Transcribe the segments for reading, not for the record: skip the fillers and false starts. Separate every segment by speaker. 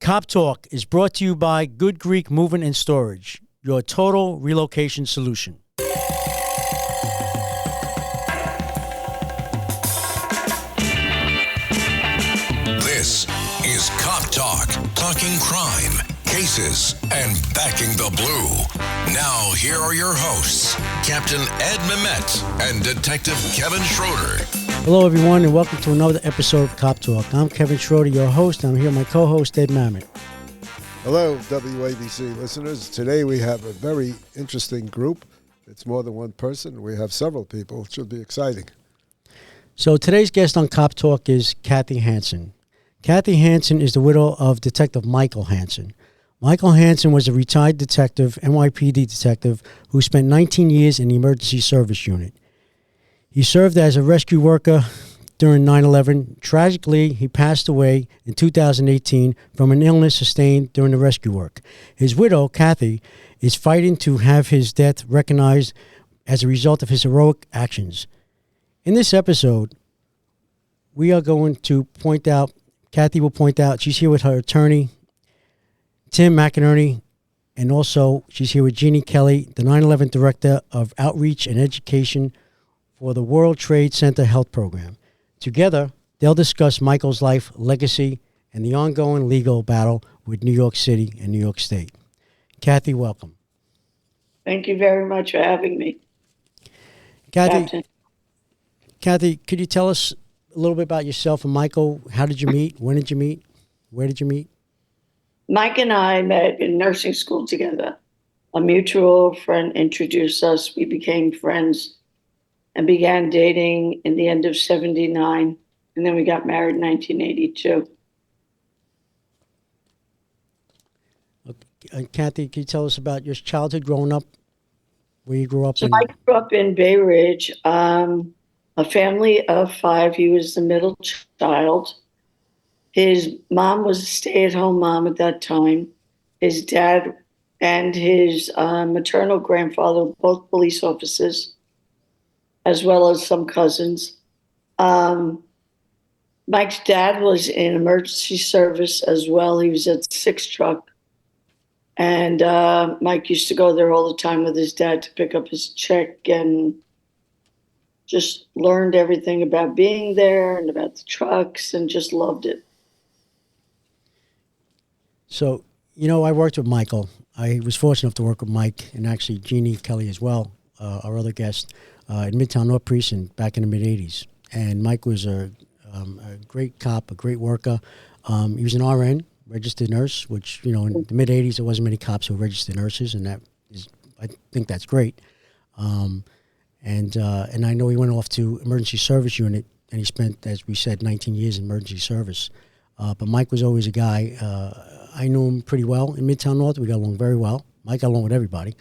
Speaker 1: Cop Talk is brought to you by Good Greek Moving and Storage, your total relocation solution.
Speaker 2: This is Cop Talk, talking crime, cases, and backing the blue. Now, here are your hosts, Captain Ed Mehmet and Detective Kevin Schroeder.
Speaker 1: Hello, everyone, and welcome to another episode of Cop Talk. I'm Kevin Schroeder, your host. I'm here with my co-host, Ed Mamet.
Speaker 3: Hello, WABC listeners. Today we have a very interesting group. It's more than one person. We have several people. It should be exciting.
Speaker 1: So today's guest on Cop Talk is Cathy Hanson. Cathy Hanson is the widow of Detective Michael Hanson. Michael Hanson was a retired detective, NYPD detective, who spent 19 years in the Emergency Service Unit. He served as a rescue worker during 9/11. Tragically, he passed away in 2018 from an illness sustained during the rescue work. His widow, Cathy, is fighting to have his death recognized as a result of his heroic actions. In this episode, we are going to point out, Cathy will point out, she's here with her attorney, Tim McInerney, and also she's here with Jeannie Kelly, the 9/11 Director of Outreach and Education for the World Trade Center Health Program. Together, they'll discuss Michael's life, legacy, and the ongoing legal battle with New York City and New York State. Cathy, welcome.
Speaker 4: Thank you very much for having me.
Speaker 1: Cathy, could you tell us a little bit about yourself and Michael? How did you meet? When did you meet? Where did you meet?
Speaker 4: Mike and I met in nursing school together. A mutual friend introduced us. We became friends and began dating in the end of 79. And then we got married in 1982.
Speaker 1: Okay. Cathy, can you tell us about your childhood growing up? Where you grew up?
Speaker 4: So I grew up in Bay Ridge, a family of 5. He was the middle child. His mom was a stay-at-home mom at that time. His dad and his maternal grandfather were both police officers, as well as some cousins. Mike's dad was in emergency service as well. He was at 6 Truck. And Mike used to go there all the time with his dad to pick up his check, and just learned everything about being there and about the trucks and just loved it.
Speaker 1: So, I worked with Michael. I was fortunate enough to work with Mike and actually Jeannie Kelly as well, our other guest, in Midtown North Precinct back in the mid-'80s. And Mike was a great cop, a great worker. He was an RN, registered nurse, which, in the mid-'80s, there wasn't many cops who were registered nurses, and I think that's great. And I know he went off to Emergency Service Unit, and he spent, as we said, 19 years in emergency service. But Mike was always a guy. I knew him pretty well in Midtown North. We got along very well. Mike got along with everybody.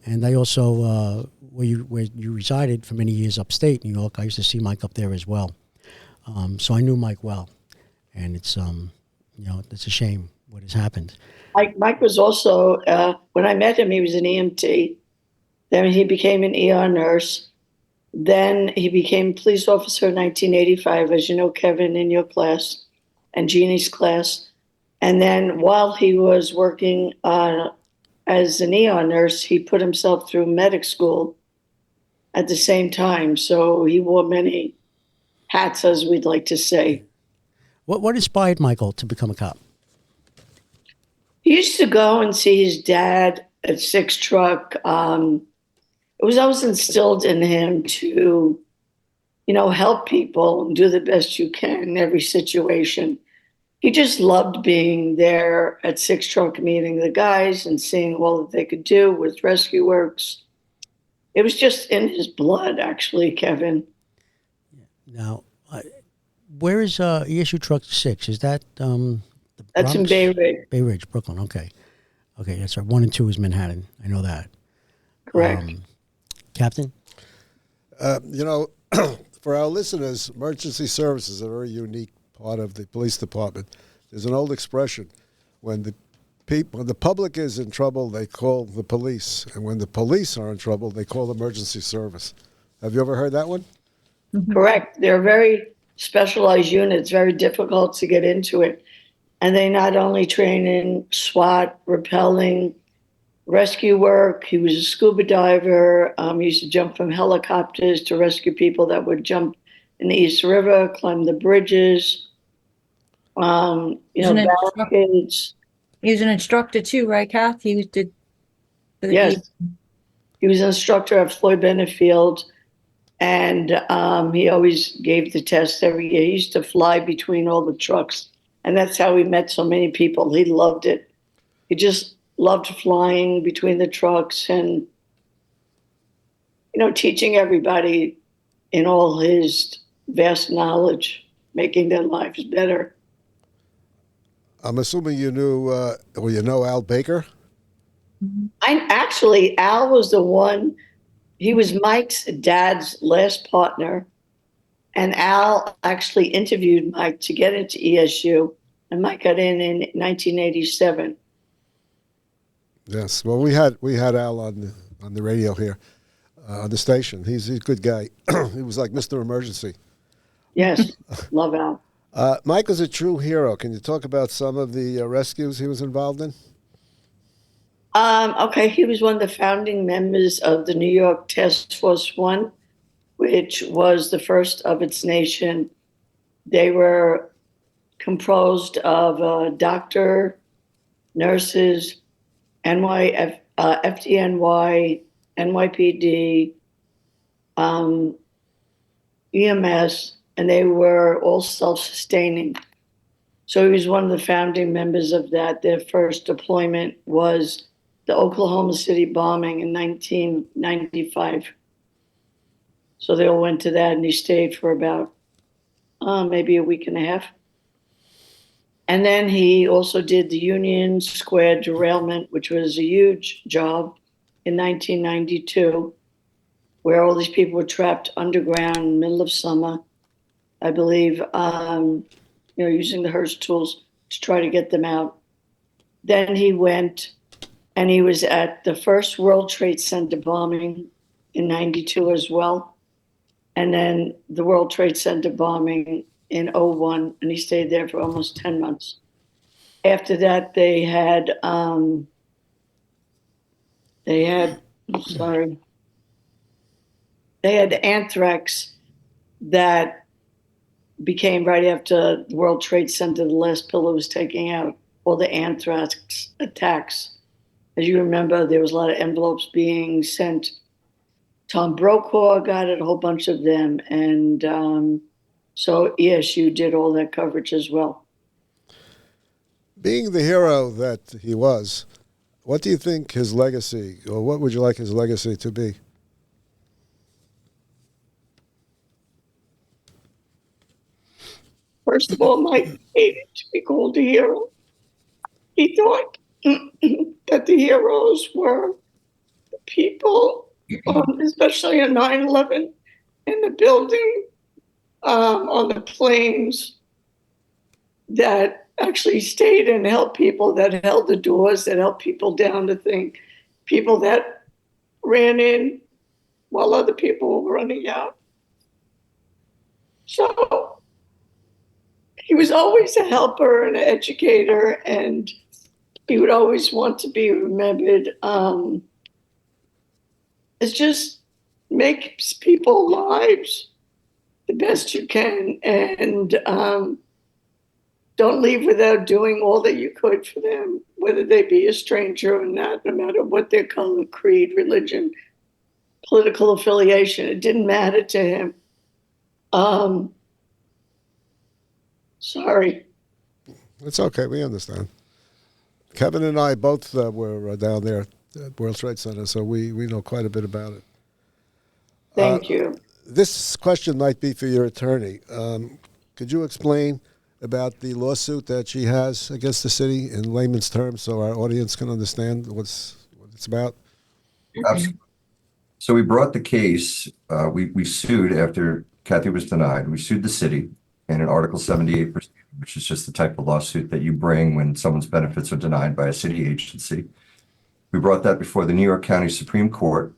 Speaker 1: And I also, where you resided for many years upstate New York, I used to see Mike up there as well. So I knew Mike well. And it's, it's a shame what has happened.
Speaker 4: Mike was also, when I met him, he was an EMT. Then he became an ER nurse. Then he became a police officer in 1985, as you know, Kevin, in your class and Jeannie's class. And then while he was working as an ER nurse, he put himself through medic school at the same time. So he wore many hats, as we'd like to say.
Speaker 1: What inspired Michael to become a cop?
Speaker 4: He used to go and see his dad at 6 Truck. It was always instilled in him to, help people and do the best you can in every situation. He just loved being there at 6 Truck, meeting the guys and seeing all that they could do with rescue works. It was just in his blood, actually, Kevin.
Speaker 1: Now, where is ESU Truck 6? Is that the
Speaker 4: That's in Bay Ridge.
Speaker 1: Bay Ridge, Brooklyn. Okay, that's right. 1 and 2 is Manhattan. I know that.
Speaker 4: Correct.
Speaker 1: Captain?
Speaker 3: For our listeners, emergency service is a very unique part of the police department. There's an old expression: when the public is in trouble, they call the police, and when the police are in trouble, they call emergency service. Have you ever heard that one?
Speaker 4: Correct. They're very specialized units, very difficult to get into it. And they not only train in SWAT, rappelling, rescue work. He was a scuba diver. He used to jump from helicopters to rescue people that would jump in the East River, climb the bridges,
Speaker 5: He's an instructor.
Speaker 4: barricades.
Speaker 5: He was an instructor too, right, Kath? He did.
Speaker 4: Yes, he was an instructor at Floyd Bennett Field, and he always gave the test every year. He used to fly between all the trucks, and that's how he met so many people. He loved it. He just loved flying between the trucks and, teaching everybody in all his vast knowledge, making their lives better.
Speaker 3: I'm assuming you knew, or you know Al Baker?
Speaker 4: Al was the one, he was Mike's dad's last partner. And Al actually interviewed Mike to get into ESU. And Mike got in 1987.
Speaker 3: Yes. Well, we had Al on the radio here, on the station. He's a good guy. He was like Mr. Emergency.
Speaker 4: Yes. Love Al.
Speaker 3: Mike was a true hero. Can you talk about some of the rescues he was involved in?
Speaker 4: Okay, he was one of the founding members of the New York Task Force One, which was the first of its nation. They were composed of doctor, nurses, FDNY, NYPD, EMS, and they were all self-sustaining. So he was one of the founding members of that. Their first deployment was the Oklahoma City bombing in 1995. So they all went to that, and he stayed for about maybe a week and a half. And then he also did the Union Square derailment, which was a huge job in 1992, where all these people were trapped underground in the middle of summer, I believe, using the Hearst tools to try to get them out. Then he went and he was at the first World Trade Center bombing in 92 as well. And then the World Trade Center bombing in 01, and he stayed there for almost 10 months. After that, they had anthrax that became right after the World Trade Center, the last pillar was taking out, all the anthrax attacks. As you remember, there was a lot of envelopes being sent. Tom Brokaw got it, a whole bunch of them. And so ESU did all that coverage as well.
Speaker 3: Being the hero that he was, what do you think his legacy, or what would you like his legacy to be?
Speaker 4: First of all, Mike hated to be called a hero. He thought that the heroes were the people, especially on 9/11, in the building, on the planes, that actually stayed and helped people, that held the doors, that helped people down the thing, people that ran in while other people were running out. So he was always a helper and an educator, and he would always want to be remembered. It's just make people's lives the best you can, and don't leave without doing all that you could for them, whether they be a stranger or not, no matter what their color, creed, religion, political affiliation. It didn't matter to him. Sorry.
Speaker 3: It's okay. We understand. Kevin and I both were down there at World Trade Center, so we know quite a bit about it.
Speaker 4: Thank you.
Speaker 3: This question might be for your attorney. Could you explain about the lawsuit that she has against the city in layman's terms so our audience can understand what it's about?
Speaker 6: Absolutely. So we brought the case. We sued after Cathy was denied. We sued the city in an Article 78 proceeding, which is just the type of lawsuit that you bring when someone's benefits are denied by a city agency. We brought that before the New York County Supreme Court.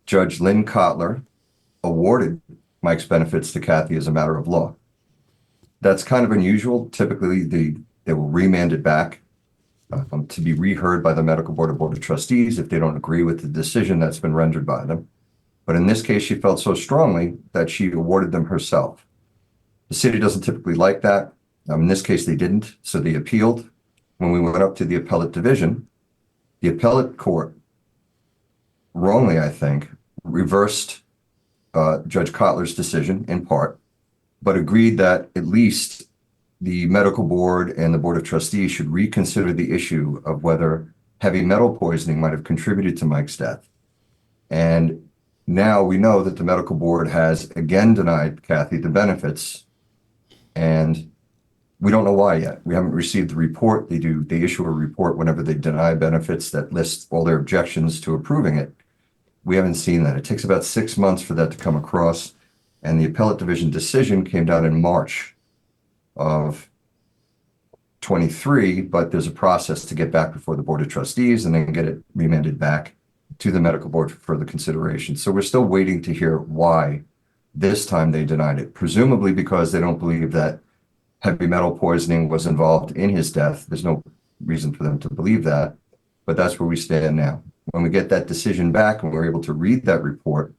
Speaker 6: Judge Lynn Kotler awarded Mike's benefits to Cathy as a matter of law. That's kind of unusual. Typically, the they will remand it back to be reheard by the medical board or board of trustees if they don't agree with the decision that's been rendered by them. But in this case, she felt so strongly that she awarded them herself. The city doesn't typically like that. In this case, they didn't, so they appealed. When we went up to the appellate division, the appellate court, wrongly, I think, reversed Judge Kotler's decision in part, but agreed that at least the medical board and the board of trustees should reconsider the issue of whether heavy metal poisoning might have contributed to Mike's death. And now we know that the medical board has again denied Cathy the benefits, and we don't know why yet. We haven't received the report. They issue a report whenever they deny benefits that lists all their objections to approving it. We haven't seen that. It takes about 6 months for that to come across. And the appellate division decision came down in March of 23, but there's a process to get back before the board of trustees and then get it remanded back to the medical board for further consideration. So we're still waiting to hear why this time they denied it, presumably because they don't believe that heavy metal poisoning was involved in his death. There's no reason for them to believe that, but that's where we stand now. When we get that decision back and we're able to read that report,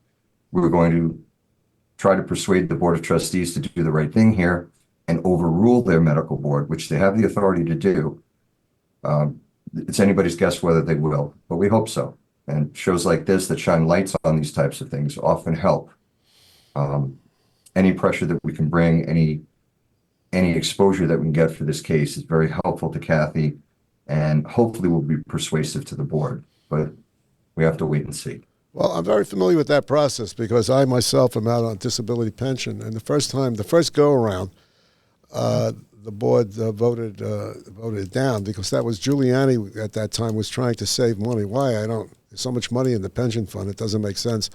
Speaker 6: we're going to try to persuade the board of trustees to do the right thing here and overrule their medical board, which they have the authority to do. It's anybody's guess whether they will, but we hope so. And shows like this that shine lights on these types of things often help. Any pressure that we can bring, any exposure that we can get for this case is very helpful to Cathy and hopefully will be persuasive to the board, but we have to wait and see.
Speaker 3: Well, I'm very familiar with that process because I myself am out on disability pension, and the first go around, the board voted it down because that was Giuliani at that time was trying to save money. Why? There's so much money in the pension fund, it doesn't make sense.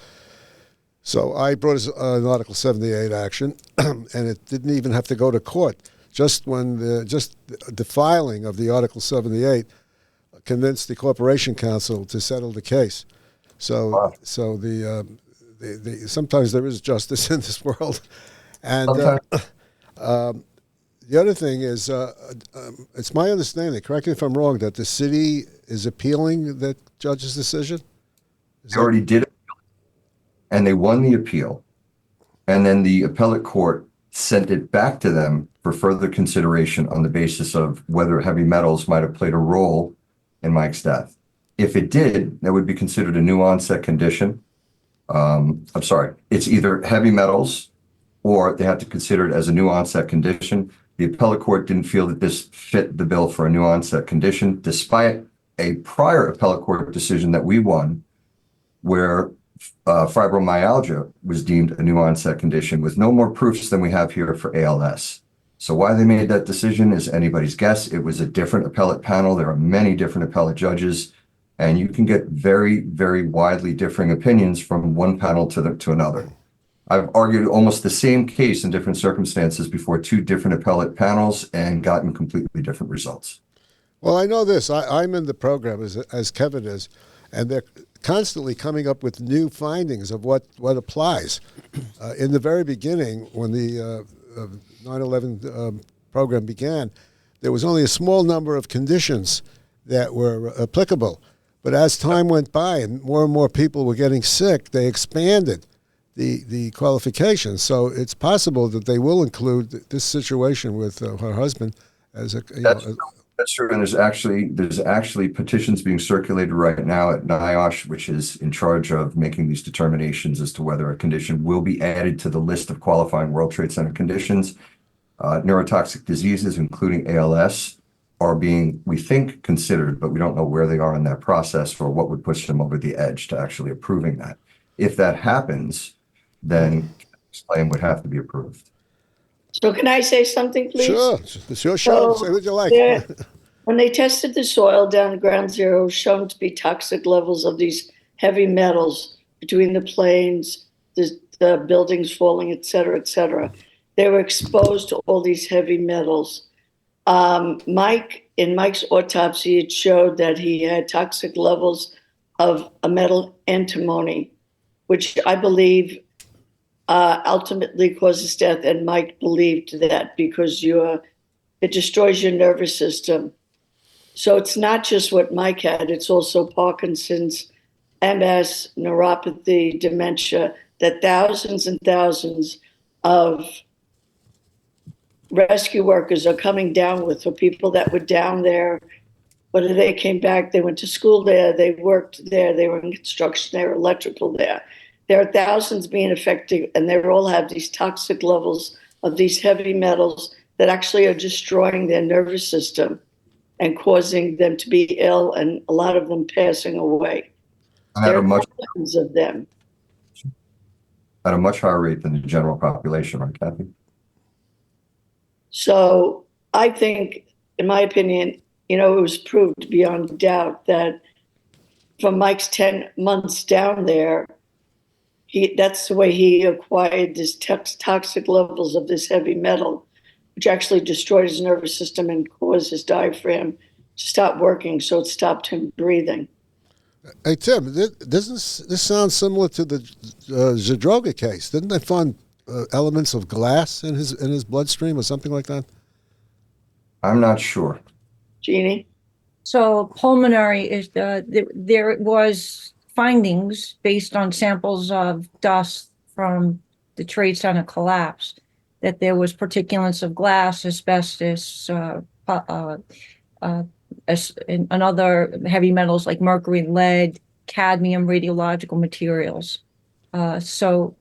Speaker 3: So I brought an Article 78 action, and it didn't even have to go to court. Just the filing of the Article 78 convinced the Corporation Council to settle the case. So,
Speaker 6: wow.
Speaker 3: So sometimes there is justice in this world, and the other thing is, it's my understanding. Correct me if I'm wrong. That the city is appealing that judge's decision.
Speaker 6: They already did it, and they won the appeal, and then the appellate court sent it back to them for further consideration on the basis of whether heavy metals might have played a role in Mike's death. If it did, that would be considered a new onset condition. It's either heavy metals or they had to consider it as a new onset condition. The appellate court didn't feel that this fit the bill for a new onset condition, despite a prior appellate court decision that we won where fibromyalgia was deemed a new onset condition with no more proofs than we have here for ALS. So why they made that decision is anybody's guess. It was a different appellate panel. There are many different appellate judges, and you can get very, very widely differing opinions from one panel to another. I've argued almost the same case in different circumstances before two different appellate panels and gotten completely different results.
Speaker 3: Well, I know this. I'm in the program as Kevin is, and they're constantly coming up with new findings of what applies. In the very beginning, when the 9/11 program began, there was only a small number of conditions that were applicable. But as time went by and more people were getting sick, they expanded the qualifications. So it's possible that they will include this situation with her husband as a.
Speaker 6: That's true, and there's actually petitions being circulated right now at NIOSH, which is in charge of making these determinations as to whether a condition will be added to the list of qualifying World Trade Center conditions. Neurotoxic diseases, including ALS, are being, we think, considered, but we don't know where they are in that process or what would push them over the edge to actually approving that. If that happens, then this claim would have to be approved.
Speaker 4: So can I say something, please?
Speaker 3: Sure, it's your show. Say what you like.
Speaker 4: When they tested the soil down at Ground Zero, shown to be toxic levels of these heavy metals between the planes, the buildings falling, et cetera, they were exposed to all these heavy metals. In Mike's autopsy, it showed that he had toxic levels of a metal antimony, which I believe ultimately caused his death. And Mike believed that because you're it destroys your nervous system. So it's not just what Mike had, it's also Parkinson's, MS, neuropathy, dementia, that thousands and thousands of rescue workers are coming down with, for people that were down there. Whether they came back, they went to school there, they worked there, they were in construction, they were electrical there. There are thousands being affected, and they all have these toxic levels of these heavy metals that actually are destroying their nervous system and causing them to be ill, and a lot of them passing away.
Speaker 6: And
Speaker 4: There are thousands of them.
Speaker 6: at a much higher rate than the general population, right, Cathy?
Speaker 4: So I think, in my opinion, it was proved beyond doubt that from Mike's 10 months down there, that's the way he acquired these toxic levels of this heavy metal, which actually destroyed his nervous system and caused his diaphragm to stop working, so it stopped him breathing.
Speaker 3: Hey, Tim, doesn't this sound similar to the Zadroga case? Didn't they find elements of glass in his bloodstream or something like that?
Speaker 6: I'm not sure.
Speaker 4: Jeannie?
Speaker 5: So pulmonary is there was findings based on samples of dust from the Trade Center collapse that there was particulates of glass, asbestos, and other heavy metals like mercury, lead, cadmium, radiological materials. So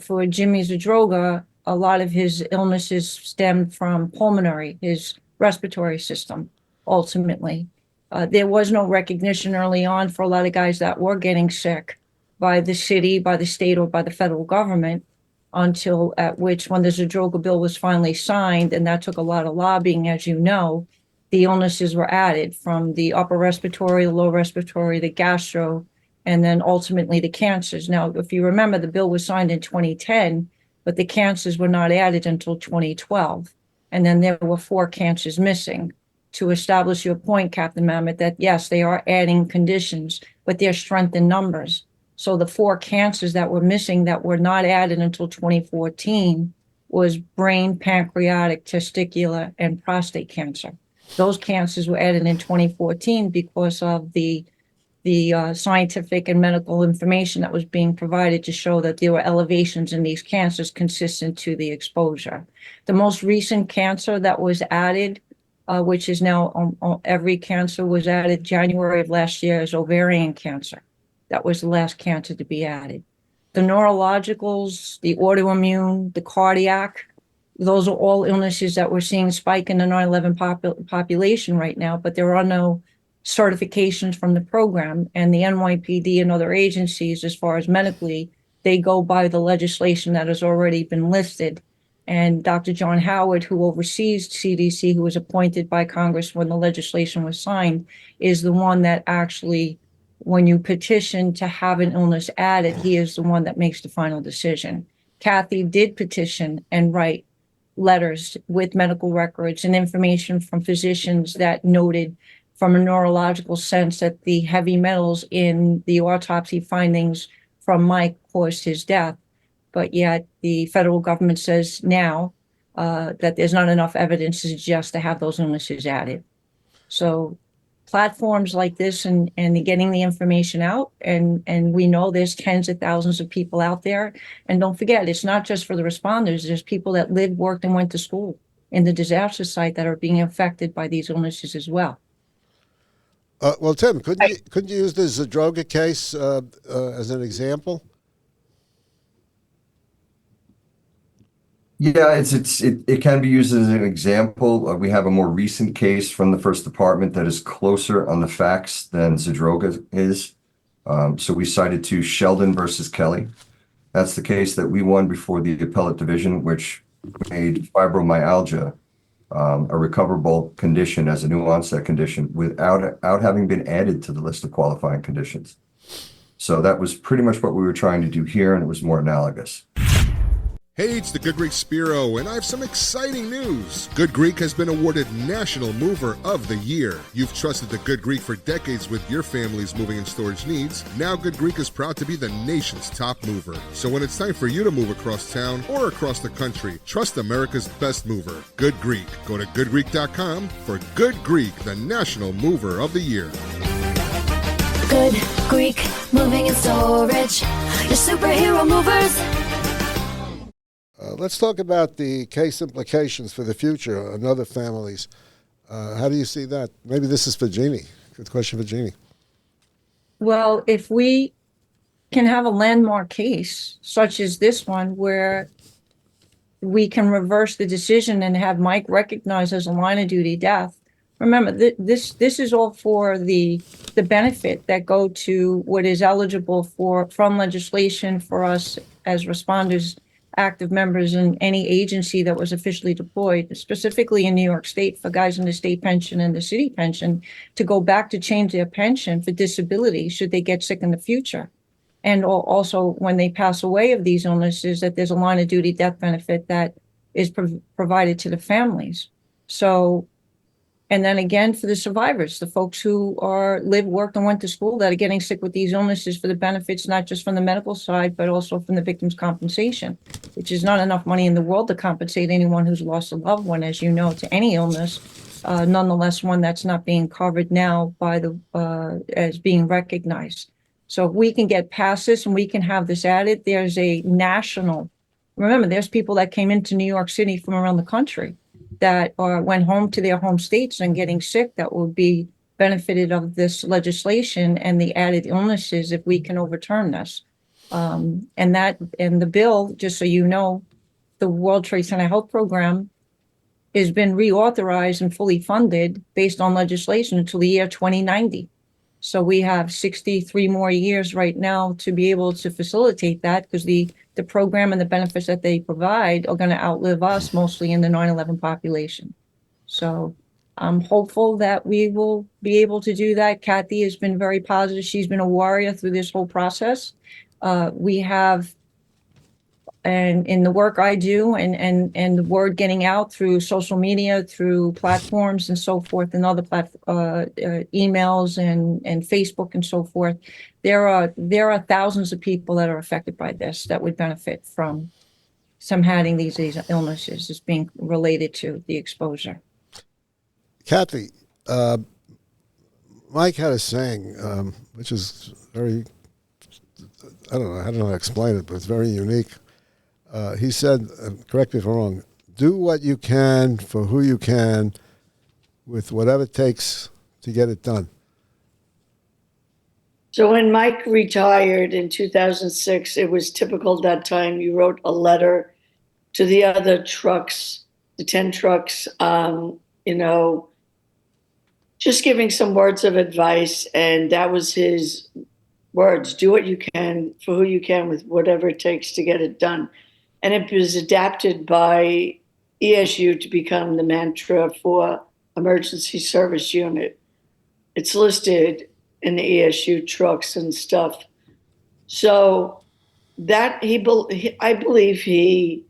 Speaker 5: for Jimmy Zadroga, a lot of his illnesses stemmed from pulmonary, his respiratory system, ultimately. There was no recognition early on for a lot of guys that were getting sick by the city, by the state, or by the federal government, until at which, when the Zadroga bill was finally signed, and that took a lot of lobbying, as you know, the illnesses were added from the upper respiratory, the lower respiratory, the gastro, and then ultimately the cancers. Now, if you remember, the bill was signed in 2010, but the cancers were not added until 2012. And then there were 4 cancers missing. To establish your point, Captain Mamet, that yes, they are adding conditions, but they're strength in numbers. So the 4 cancers that were missing that were not added until 2014 was brain, pancreatic, testicular, and prostate cancer. Those cancers were added in 2014 because of the scientific and medical information that was being provided to show that there were elevations in these cancers consistent to the exposure. The most recent cancer that was added, which is now every cancer was added January of last year, is ovarian cancer. That was the last cancer to be added. The neurologicals, the autoimmune, the cardiac, those are all illnesses that we're seeing spike in the 9/11 population right now, but there are no certifications from the program. And the NYPD and other agencies, as far as medically, they go by the legislation that has already been listed. And Dr. John Howard, who oversees CDC, who was appointed by Congress when the legislation was signed, is the one that actually, when you petition to have an illness added, he is the one that makes the final decision. Cathy did petition and write letters with medical records and information from physicians that noted from a neurological sense that the heavy metals in the autopsy findings from Mike caused his death. But yet the federal government says now that there's not enough evidence to suggest to have those illnesses added. So platforms like this and getting the information out, and we know there's tens of thousands of people out there. And don't forget, it's not just for the responders. There's people that lived, worked, and went to school in the disaster site that are being affected by these illnesses as well.
Speaker 3: Well, Tim, couldn't you use the Zadroga case as an example?
Speaker 6: Yeah, it can be used as an example. We have a more recent case from the first department that is closer on the facts than Zadroga is. So we cited to Sheldon versus Kelly. That's the case that we won before the appellate division, which made fibromyalgia a recoverable condition as a new onset condition without having been added to the list of qualifying conditions. So that was pretty much what we were trying to do here, and it was more analogous.
Speaker 7: Hey, it's the Good Greek Spiro, and I have some exciting news. Good Greek has been awarded National Mover of the Year. You've trusted the Good Greek for decades with your family's moving and storage needs. Now Good Greek is proud to be the nation's top mover. So when it's time for you to move across town or across the country, trust America's best mover, Good Greek. Go to goodgreek.com for Good Greek, the National Mover of the Year.
Speaker 8: Good Greek Moving and Storage, your superhero movers.
Speaker 3: Let's talk about the case implications for the future and other families. How do you see that? Maybe this is for Jeannie. Good question for Jeannie.
Speaker 5: Well, if we can have a landmark case such as this one where we can reverse the decision and have Mike recognized as a line of duty death. Remember, this is all for the benefit that go to what is eligible from legislation for us as responders, active members in any agency that was officially deployed, specifically in New York State for guys in the state pension and the city pension, to go back to change their pension for disability should they get sick in the future. And also when they pass away of these illnesses, that there's a line of duty death benefit that is provided to the families. So, and then again, for the survivors, the folks who lived, worked, and went to school that are getting sick with these illnesses for the benefits, not just from the medical side, but also from the victim's compensation, which is not enough money in the world to compensate anyone who's lost a loved one, as you know, to any illness, nonetheless, one that's not being covered now by as being recognized. So if we can get past this and we can have this added, there's a national, remember, there's people that came into New York City from around the country that went home to their home states and getting sick that would be benefited of this legislation and the added illnesses if we can overturn this. And the bill, just so you know, the World Trade Center Health Program has been reauthorized and fully funded based on legislation until the year 2090. So we have 63 more years right now to be able to facilitate that, because the program and the benefits that they provide are going to outlive us, mostly in the 9/11 population. So I'm hopeful that we will be able to do that. Cathy has been very positive. She's been a warrior through this whole process. We have, and in the work I do and the word getting out through social media, through platforms and so forth, and other emails and Facebook and so forth, there are thousands of people that are affected by this that would benefit from some having these illnesses as being related to the exposure.
Speaker 3: Cathy, Mike had a saying, which is very, I don't know how to explain it, but it's very unique. He said, correct me if I'm wrong, do what you can for who you can with whatever it takes to get it done.
Speaker 4: So when Mike retired in 2006, it was typical that time. You wrote a letter to the other trucks, the 10 trucks, just giving some words of advice. And that was his words: do what you can for who you can with whatever it takes to get it done. And it was adapted by ESU to become the mantra for Emergency Service Unit. It's listed in the ESU trucks and stuff. So that I believe he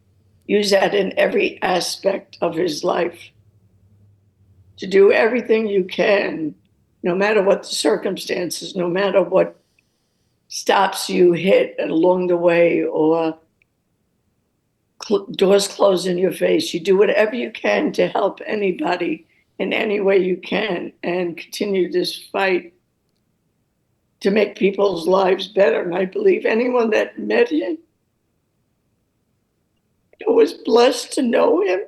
Speaker 4: used that in every aspect of his life. To do everything you can, no matter what the circumstances, no matter what stops you hit along the way, or doors close in your face. You do whatever you can to help anybody in any way you can and continue this fight to make people's lives better. And I believe anyone that met him was blessed to know him,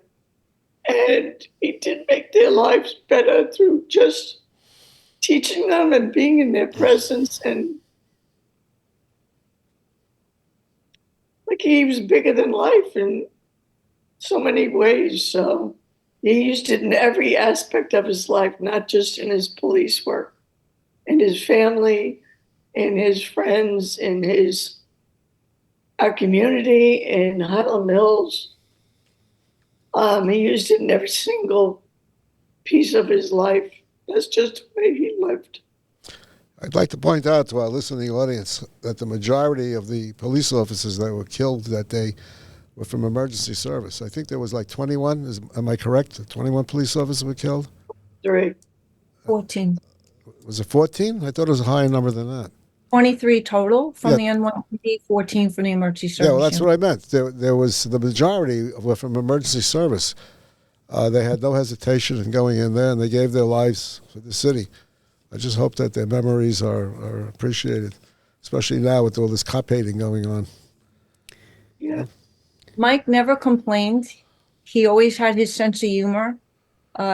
Speaker 4: and he did make their lives better through just teaching them and being in their presence. And like, he was bigger than life in so many ways. So he used it in every aspect of his life, not just in his police work, in his family, in his friends, in our community, in Highland Hills. He used it in every single piece of his life. That's just the way he lived.
Speaker 3: I'd like to point out to our listening audience that the majority of the police officers that were killed that day were from emergency service. I think there was like 21. Am I correct? 21 police officers were killed?
Speaker 4: 3.
Speaker 5: 14.
Speaker 3: Was it 14? I thought it was a higher number than that.
Speaker 5: 23 total from
Speaker 3: Yeah.
Speaker 5: the NYPD, 14 from the emergency service.
Speaker 3: Yeah, well, that's
Speaker 5: unit.
Speaker 3: what I meant. There was the majority were from emergency service. They had no hesitation in going in there, and they gave their lives for the city. I just hope that their memories are appreciated, especially now with all this cop hating going on.
Speaker 4: Yeah.
Speaker 5: Mike never complained. He always had his sense of humor.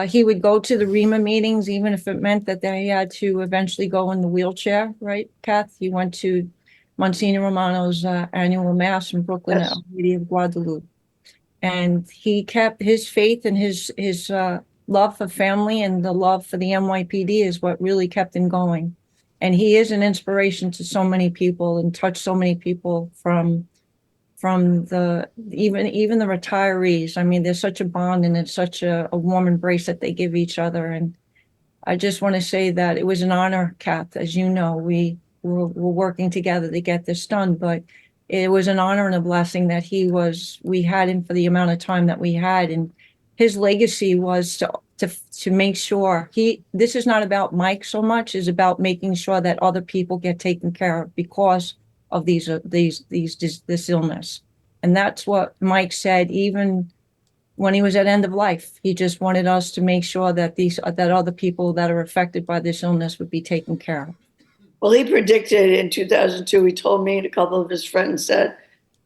Speaker 5: He would go to the REMA meetings, even if it meant that they had to eventually go in the wheelchair, right, Kath? He went to Monsignor Romano's annual mass in Brooklyn
Speaker 4: Yes.
Speaker 5: at Our Lady of Guadalupe. And he kept his faith and his love for family and the love for the NYPD is what really kept him going. And he is an inspiration to so many people and touched so many people from the even the retirees. I mean, there's such a bond and it's such a warm embrace that they give each other. And I just want to say that it was an honor, Kath. As you know, we're working together to get this done, but it was an honor and a blessing that we had him for the amount of time that we had. And his legacy was to make sure this is not about Mike so much, is about making sure that other people get taken care of because of this illness. And that's what Mike said, even when he was at end of life. He just wanted us to make sure that that other people that are affected by this illness would be taken care of.
Speaker 4: Well, he predicted in 2002, he told me and a couple of his friends that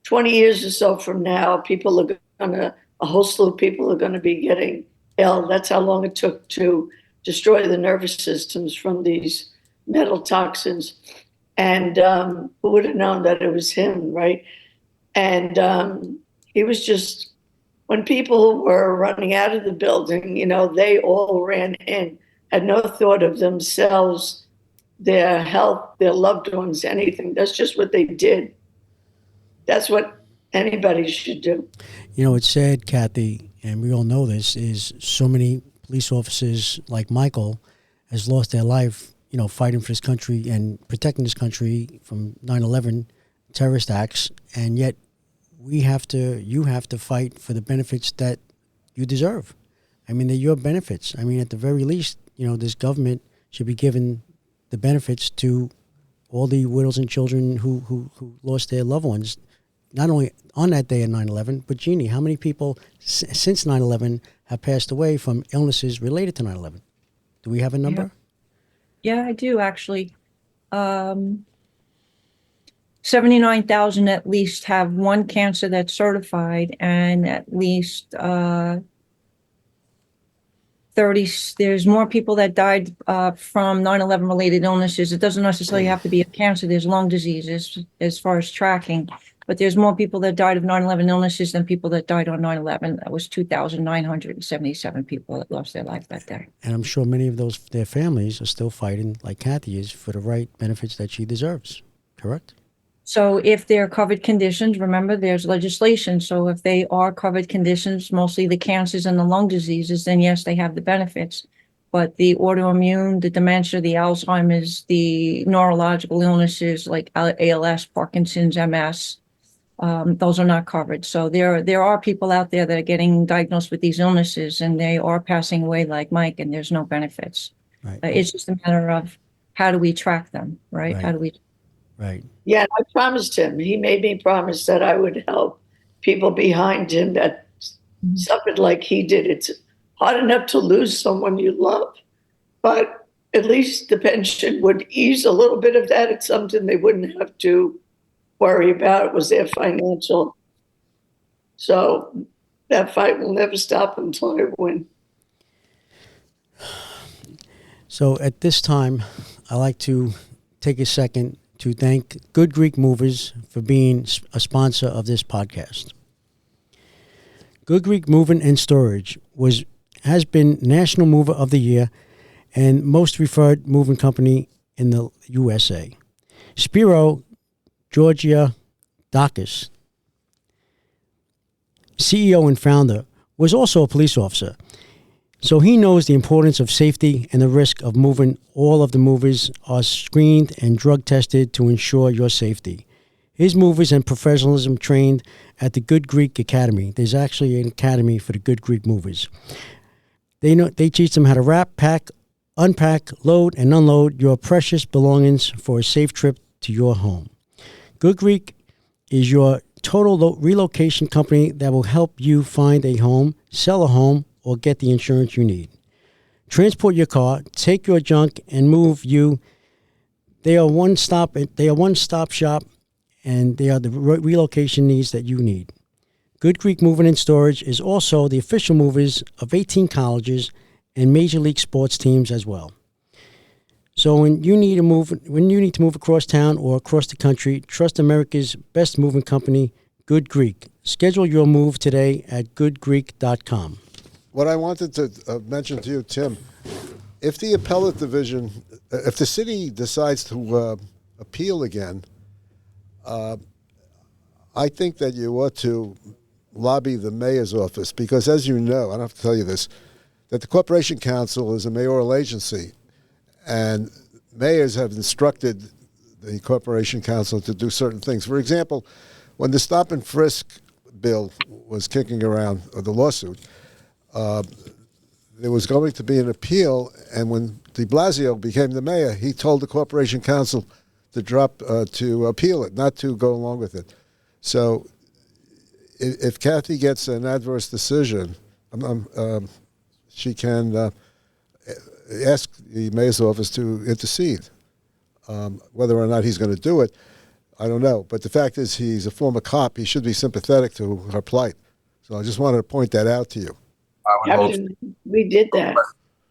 Speaker 4: 20 years or so from now, a whole slew of people are going to be getting ill. That's how long it took to destroy the nervous systems from these metal toxins. And who would have known that it was him, right? And he was just, when people were running out of the building, they all ran in, had no thought of themselves, their health, their loved ones, anything. That's just what they did. That's what anybody should do.
Speaker 1: It's sad, Cathy, and we all know this, is so many police officers like Michael has lost their life, fighting for this country and protecting this country from 9/11 terrorist acts, and yet you have to fight for the benefits that you deserve. I mean, they're your benefits. I mean, at the very least, this government should be given the benefits to all the widows and children who lost their loved ones, not only on that day of 9/11, but Jeannie, how many people since 9/11 have passed away from illnesses related to 9/11? Do we have a number?
Speaker 5: Yeah, I do actually. 79,000 at least have one cancer that's certified, and at least 30, there's more people that died from 9/11 related illnesses. It doesn't necessarily have to be a cancer. There's lung diseases as far as tracking, but there's more people that died of 9/11 illnesses than people that died on 9/11. That was 2,977 people that lost their life that day.
Speaker 1: And I'm sure many of their families are still fighting, like Cathy is, for the right benefits that she deserves, correct?
Speaker 5: So if they're covered conditions, remember there's legislation. So if they are covered conditions, mostly the cancers and the lung diseases, then yes, they have the benefits. But the autoimmune, the dementia, the Alzheimer's, the neurological illnesses like ALS, Parkinson's, MS, those are not covered. So there are people out there that are getting diagnosed with these illnesses and they are passing away like Mike, and there's no benefits.
Speaker 1: Right.
Speaker 5: It's just a matter of how do we track them, right?
Speaker 1: Right.
Speaker 5: How do we?
Speaker 1: Right.
Speaker 4: Yeah, and I promised him. He made me promise that I would help people behind him that suffered like he did. It's hard enough to lose someone you love, but at least the pension would ease a little bit of that. It's something they wouldn't have to worry about. It was their financial. So that fight will never stop until I win.
Speaker 1: So at this time, I like to take a second to thank Good Greek Movers for being a sponsor of this podcast. Good Greek Moving and Storage has been National Mover of the Year and most referred moving company in the USA. Spiro Georgiadakis, CEO and founder, was also a police officer. So he knows the importance of safety and the risk of moving. All of the movers are screened and drug tested to ensure your safety. His movers and professionalism trained at the Good Greek Academy. There's actually an academy for the Good Greek movers. They teach them how to wrap, pack, unpack, load, and unload your precious belongings for a safe trip to your home. Good Greek is your total relocation company that will help you find a home, sell a home, or get the insurance you need. Transport your car, take your junk, and move you. They are one stop shop, and they are the relocation needs that you need. Good Greek Moving and Storage is also the official movers of 18 colleges and major league sports teams as well. So when you need to move across town or across the country, trust America's best moving company, Good Greek. Schedule your move today at goodgreek.com.
Speaker 3: What I wanted to mention to you, Tim, if the appellate division, if the city decides to appeal again, I think that you ought to lobby the mayor's office because, as you know, I don't have to tell you this, that the Corporation Council is a mayoral agency, and mayors have instructed the Corporation Council to do certain things. For example, when the stop and frisk bill was kicking around, or the lawsuit, there was going to be an appeal, and when de Blasio became the mayor, he told the Corporation Council to appeal it, not to go along with it. So if Cathy gets an adverse decision, she can ask the mayor's office to intercede. Whether or not he's going to do it, I don't know. But the fact is, he's a former cop. He should be sympathetic to her plight. So I just wanted to point that out to you.
Speaker 4: Captain, we did that.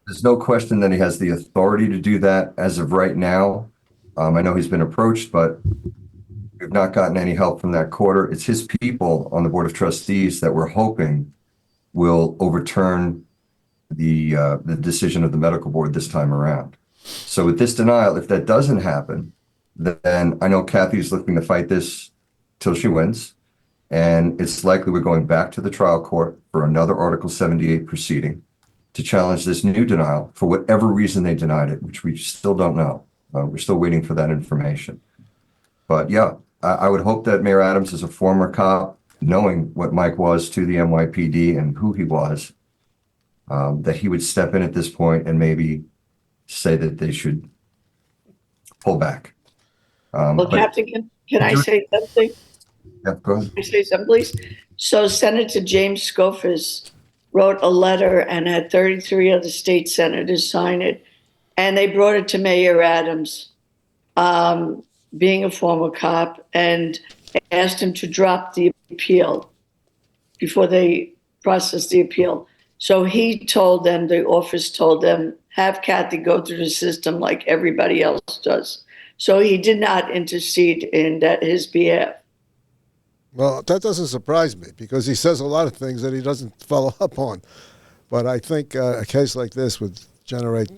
Speaker 6: There's no question that he has the authority to do that as of right now. I know he's been approached, but we've not gotten any help from that quarter. It's his people on the Board of Trustees that we're hoping will overturn the decision of the medical board this time around. So with this denial, if that doesn't happen, then I know Cathy's looking to fight this till she wins. And it's likely we're going back to the trial court for another Article 78 proceeding to challenge this new denial for whatever reason they denied it, which we still don't know. We're still waiting for that information. But yeah, I would hope that Mayor Adams, as a former cop, knowing what Mike was to the NYPD and who he was, that he would step in at this point and maybe say that they should pull back.
Speaker 4: Well, Captain, can I say something?
Speaker 6: Yeah, go ahead.
Speaker 4: Can I say something, please? So Senator James Skoufis wrote a letter and had 33 other state senators sign it, and they brought it to Mayor Adams, being a former cop, and asked him to drop the appeal before they processed the appeal. So he told them, the office told them, have Cathy go through the system like everybody else does. So he did not intercede in his behalf.
Speaker 3: Well, that doesn't surprise me because he says a lot of things that he doesn't follow up on. But I think a case like this would generate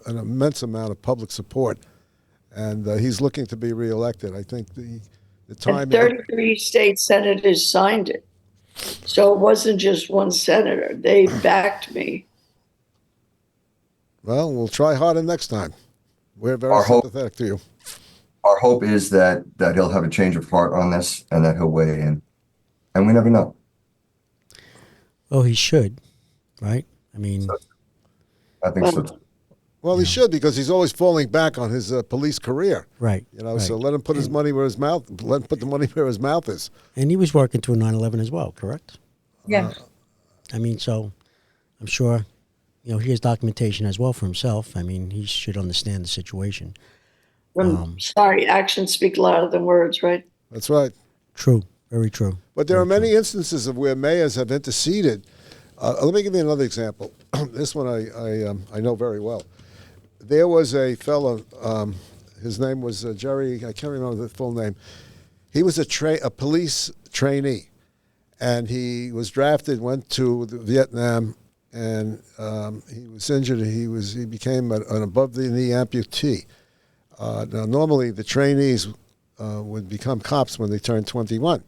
Speaker 3: an immense amount of public support. And he's looking to be reelected. I think the time...
Speaker 4: And 33 state senators signed it. So it wasn't just one senator. They backed me.
Speaker 3: Well, we'll try harder next time. We're very sympathetic to you.
Speaker 6: Our hope is that he'll have a change of heart on this and that he'll weigh in. And we never know.
Speaker 1: Oh, he should, right? I mean...
Speaker 6: I think so.
Speaker 3: Well, he should because he's always falling back on his police career.
Speaker 1: Right.
Speaker 3: Right. So let him put his money where his mouth. Let him put the money where his mouth is.
Speaker 1: And he was working through 9/11 as well, correct?
Speaker 5: Yeah.
Speaker 1: I mean, so I'm sure, he has documentation as well for himself. I mean, he should understand the situation.
Speaker 4: Sorry, actions speak louder than words, right?
Speaker 3: That's right.
Speaker 1: True. Very true.
Speaker 3: But there are many instances of where mayors have interceded. Let me give you another example. This one I know very well. There was a fellow, his name was Jerry, I can't remember the full name. He was a police trainee, and he was drafted, went to Vietnam, and he was injured. He became an above-the-knee amputee. Now, normally the trainees would become cops when they turned 21.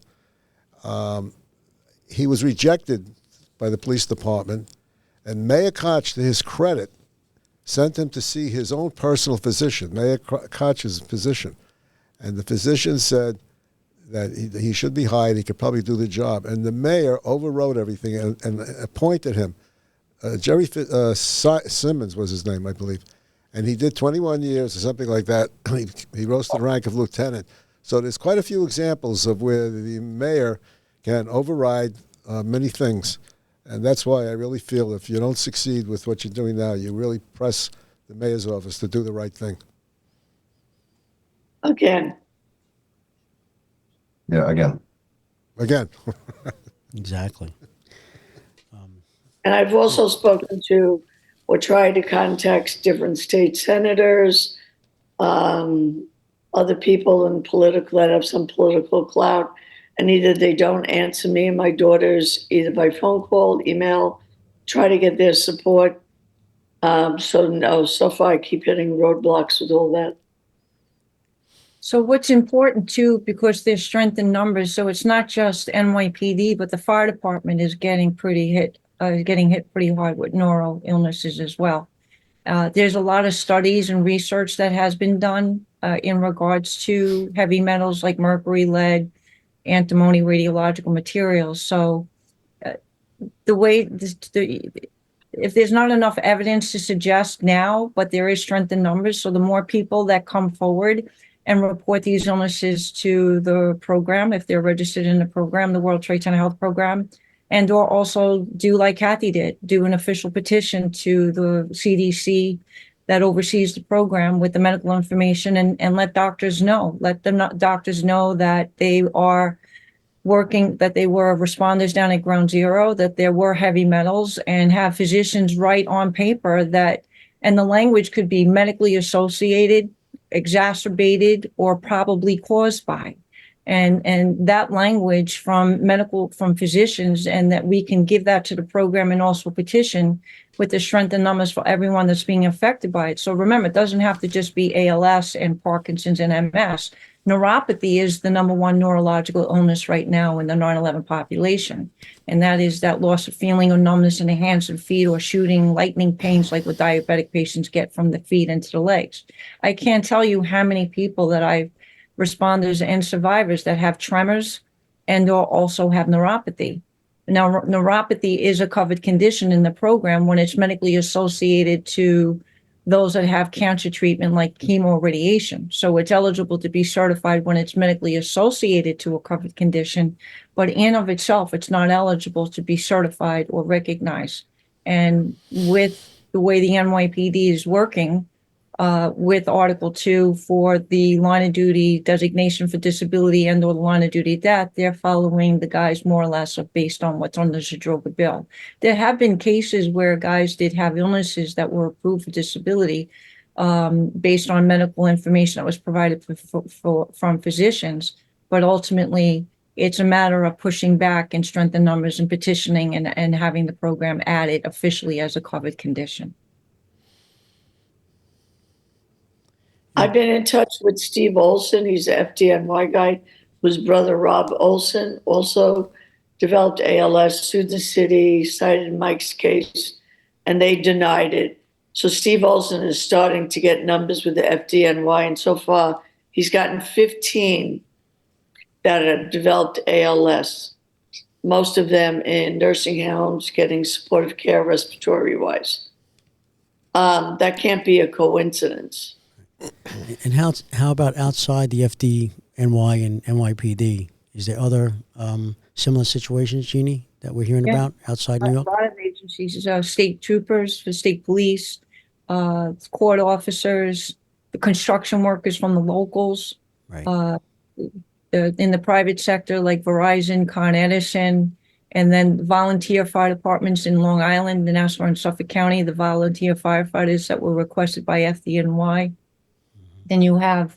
Speaker 3: He was rejected by the police department, and Mayor Koch, to his credit, sent him to see his own personal physician, Mayor Koch's physician. And the physician said that he should be hired. He could probably do the job. And the mayor overrode everything and appointed him. Jerry Simmons was his name, I believe. And he did 21 years or something like that. He rose to the rank of lieutenant. So there's quite a few examples of where the mayor can override many things. And that's why I really feel if you don't succeed with what you're doing now, you really press the mayor's office to do the right thing.
Speaker 4: Again.
Speaker 6: Yeah, again.
Speaker 1: Exactly.
Speaker 4: And I've also spoken to or tried to contact different state senators, other people in political that have some political clout, and either they don't answer me and my daughters either by phone call, email, try to get their support. So far I keep hitting roadblocks with all that.
Speaker 5: So what's important too, because there's strength in numbers, so it's not just NYPD, but the fire department is getting hit pretty hard with neural illnesses as well. There's a lot of studies and research that has been done in regards to heavy metals like mercury, lead, antimony, radiological materials. So if there's not enough evidence to suggest now, but there is strength in numbers, so the more people that come forward and report these illnesses to the program, if they're registered in the program, the World Trade Center Health Program, and or also do like Cathy did, do an official petition to the CDC that oversees the program with the medical information and let doctors know, doctors know that they are working, that they were responders down at ground zero, that there were heavy metals, and have physicians write on paper that, and the language could be medically associated, exacerbated, or probably caused by. And that language from physicians, and that we can give that to the program and also petition with the strength and numbers for everyone that's being affected by it. So remember, it doesn't have to just be ALS and Parkinson's and MS. Neuropathy is the number one neurological illness right now in the 9/11 population. And that is that loss of feeling or numbness in the hands and feet, or shooting lightning pains like what diabetic patients get from the feet into the legs. I can't tell you how many people that I've responders and survivors that have tremors and or also have neuropathy. Now, neuropathy is a covered condition in the program when it's medically associated to those that have cancer treatment like chemo radiation. So it's eligible to be certified when it's medically associated to a covered condition, but in of itself, it's not eligible to be certified or recognized. And with the way the NYPD is working, with Article 2 for the line of duty designation for disability and or the line of duty death, they're following the guys more or less based on what's on the Zadroga bill. There have been cases where guys did have illnesses that were approved for disability based on medical information that was provided from physicians, but ultimately it's a matter of pushing back and strengthen numbers and petitioning and having the program added officially as a covered condition.
Speaker 4: I've been in touch with Steve Olson. He's the FDNY guy, whose brother Rob Olson also developed ALS, sued the city, cited Mike's case, and they denied it. So Steve Olson is starting to get numbers with the FDNY, and so far he's gotten 15 that have developed ALS, most of them in nursing homes getting supportive care respiratory-wise. That can't be a coincidence.
Speaker 1: And how about outside the FDNY and NYPD? Is there other similar situations, Jeannie, that we're hearing about outside New York?
Speaker 5: A lot of agencies, state troopers, the state police, court officers, the construction workers from the locals,
Speaker 1: Right.
Speaker 5: In the private sector like Verizon, Con Edison, and then volunteer fire departments in Long Island, the Nassau and Suffolk County, the volunteer firefighters that were requested by FDNY. Then you have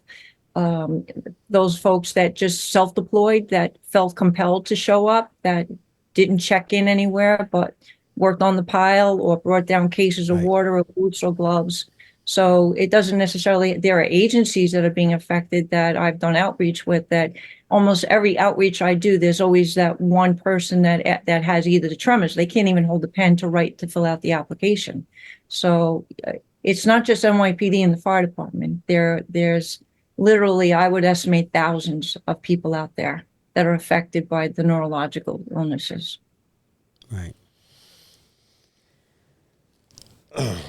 Speaker 5: those folks that just self-deployed, that felt compelled to show up, that didn't check in anywhere, but worked on the pile or brought down cases of
Speaker 1: Right.
Speaker 5: water or boots or gloves. So it doesn't necessarily, there are agencies that are being affected that I've done outreach with, that almost every outreach I do, there's always that one person that has either the tremors, they can't even hold the pen to fill out the application. So it's not just NYPD and the fire department. There's literally, I would estimate, thousands of people out there that are affected by the neurological illnesses.
Speaker 1: Right.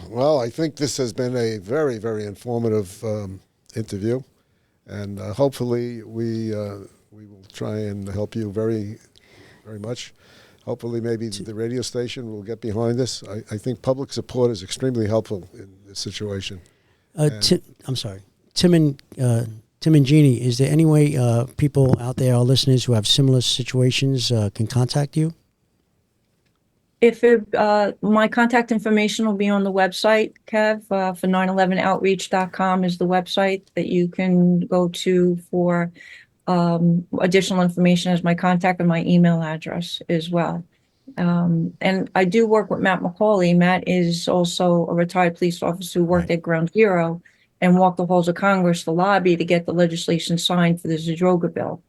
Speaker 3: Well, I think this has been a very, very informative interview, and hopefully we will try and help you very, very much. Hopefully, maybe the radio station will get behind this. I think public support is extremely helpful in this situation.
Speaker 1: I'm sorry, Tim and Jeannie. Is there any way people out there, our listeners who have similar situations, can contact you?
Speaker 5: If my contact information will be on the website, Kev, for 911outreach.com is the website that you can go to for additional information as my contact and my email address as well. And I do work with Matt McCauley. Matt is also a retired police officer who worked at Ground Zero and walked the halls of Congress, the lobby, to get the legislation signed for the Zadroga bill.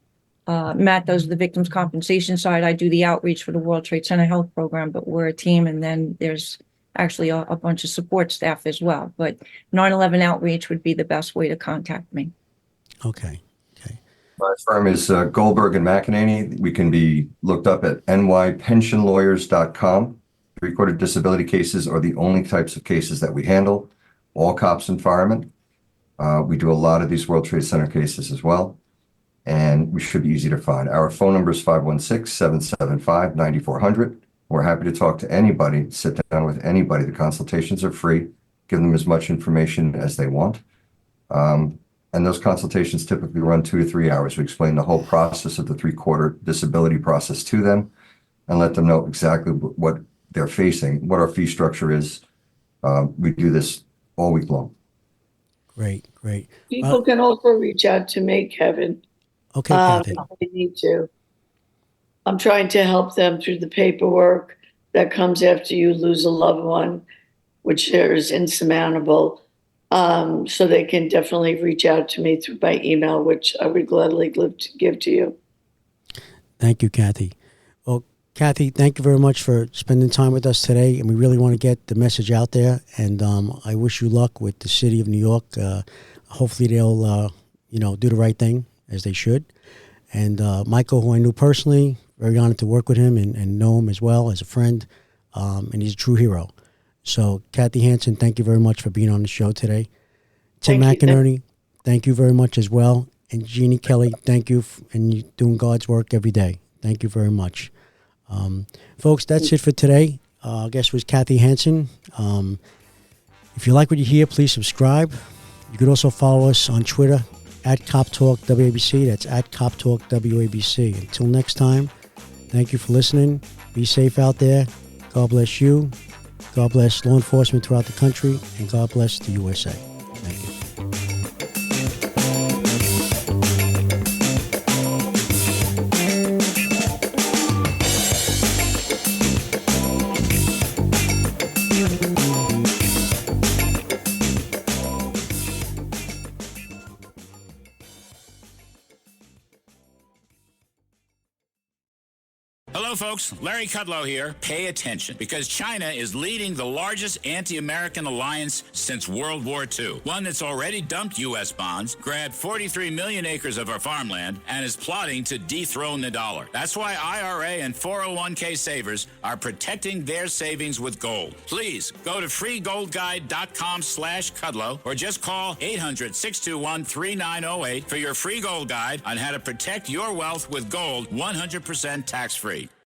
Speaker 5: Matt does the victims' compensation side. I do the outreach for the World Trade Center Health Program, but we're a team, and then there's actually a bunch of support staff as well. But 911 Outreach would be the best way to contact me.
Speaker 1: Okay.
Speaker 6: My firm is Goldberg and McEnany. We can be looked up at nypensionlawyers.com. Three-quarter disability cases are the only types of cases that we handle. All cops and firemen. We do a lot of these World Trade Center cases as well, and we should be easy to find. Our phone number is 516-775-9400. We're happy to talk to anybody, sit down with anybody. The consultations are free. Give them as much information as they want. And those consultations typically run 2 to 3 hours. We explain the whole process of the three-quarter disability process to them and let them know exactly what they're facing, what our fee structure is. We do this all week long.
Speaker 1: Great.
Speaker 4: People can also reach out to me, Kevin.
Speaker 1: Okay, Cathy.
Speaker 4: If they need to. I'm trying to help them through the paperwork that comes after you lose a loved one, which is insurmountable. So they can definitely reach out to me through by email, which I would gladly give to you.
Speaker 1: Thank you, Cathy. Well, Cathy, thank you very much for spending time with us today, and we really want to get the message out there. And I wish you luck with the city of New York. Hopefully, they'll do the right thing as they should. And Michael, who I knew personally, very honored to work with him and know him as well as a friend, and he's a true hero. So, Cathy Hanson, thank you very much for being on the show today. Tim McInerney, thank you very much as well. And Jeannie Kelly, thank you, and you're doing God's work every day. Thank you very much. Folks, that's it for today. Our guest was Cathy Hanson. If you like what you hear, please subscribe. You could also follow us on Twitter at CopTalkWABC. That's at CopTalkWABC. Until next time, thank you for listening. Be safe out there. God bless you. God bless law enforcement throughout the country, and God bless the USA. Thank you.
Speaker 9: Hello, folks. Larry Kudlow here. Pay attention, because China is leading the largest anti-American alliance since World War II. One that's already dumped U.S. bonds, grabbed 43 million acres of our farmland, and is plotting to dethrone the dollar. That's why IRA and 401k savers are protecting their savings with gold. Please go to freegoldguide.com/Kudlow or just call 800-621-3908 for your free gold guide on how to protect your wealth with gold 100% tax-free.